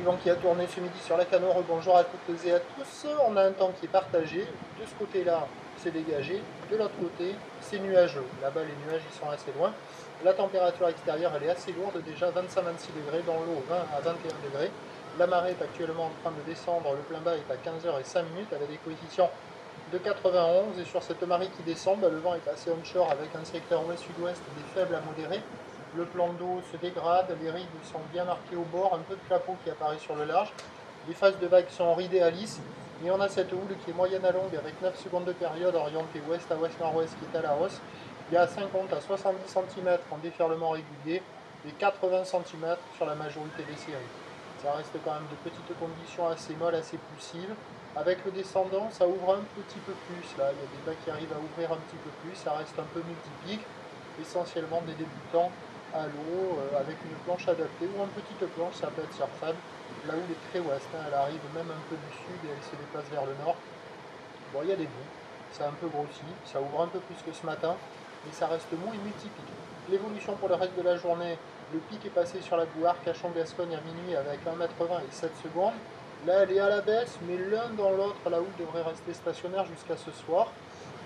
vent qui a tourné ce midi sur la Canoë. Bonjour à toutes et à tous. On a un temps qui est partagé. De ce côté-là, c'est dégagé. De l'autre côté, c'est nuageux. Là-bas, les nuages ils sont assez loin. La température extérieure, elle est assez lourde. Déjà 25-26 degrés. Dans l'eau, 20 à 21 degrés. La marée est actuellement en train de descendre. Le plein bas est à 15h05 avec des coefficients de 91. Et sur cette marée qui descend, le vent est assez onshore avec un secteur ouest-sud-ouest des faibles à modérés. Le plan d'eau se dégrade, les rives sont bien marquées au bord, un peu de clapot qui apparaît sur le large. Les phases de vagues sont ridées à lisse. Et on a cette houle qui est moyenne à longue avec 9 secondes de période orientée ouest à ouest-nord-ouest qui est à la hausse. Il y a 50 à 70 cm en déferlement régulier et 80 cm sur la majorité des séries. Ça reste quand même de petites conditions assez molles, assez poussives. Avec le descendant, ça ouvre un petit peu plus. Là, il y a des vagues qui arrivent à ouvrir un petit peu plus. Ça reste un peu multiplique, essentiellement des débutants à l'eau avec une planche adaptée ou une petite planche, ça peut être sur sable. La houle est très ouest, hein, elle arrive même un peu du sud et elle se déplace vers le nord. Bon, il y a des bouts, ça a un peu grossi, ça ouvre un peu plus que ce matin, mais ça reste mou et multipique. L'évolution pour le reste de la journée, le pic est passé sur la Bouarque, Cachan-Gascogne à minuit avec 1,20 m et 7 secondes. Là, elle est à la baisse, mais l'un dans l'autre, la houle devrait rester stationnaire jusqu'à ce soir.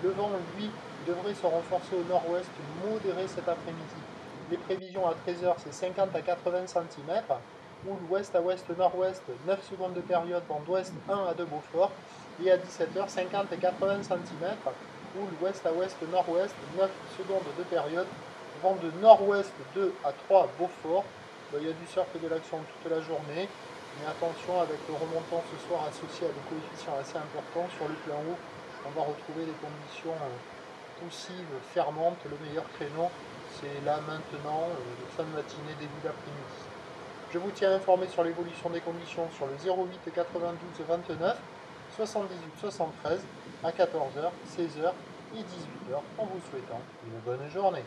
Le vent, lui, devrait se renforcer au nord-ouest, modéré cet après-midi. Les prévisions à 13h, c'est 50 à 80 cm. Houle ouest à ouest-nord-ouest, 9 secondes de période, vent d'ouest 1 à 2 Beaufort. Et à 17h, 50 et 80 cm. Houle ouest à ouest-nord-ouest, 9 secondes de période, vent de nord-ouest 2 à 3 Beaufort. Il y a du surf et de l'action toute la journée. Mais attention, avec le remontant ce soir associé à des coefficients assez importants sur le plan haut, on va retrouver des conditions poussives, fermantes. Le meilleur créneau, c'est là maintenant, fin de matinée, début d'après-midi. Je vous tiens informé sur l'évolution des conditions sur le 08 92 29 78 73 à 14h, 16h et 18h en vous souhaitant une bonne journée.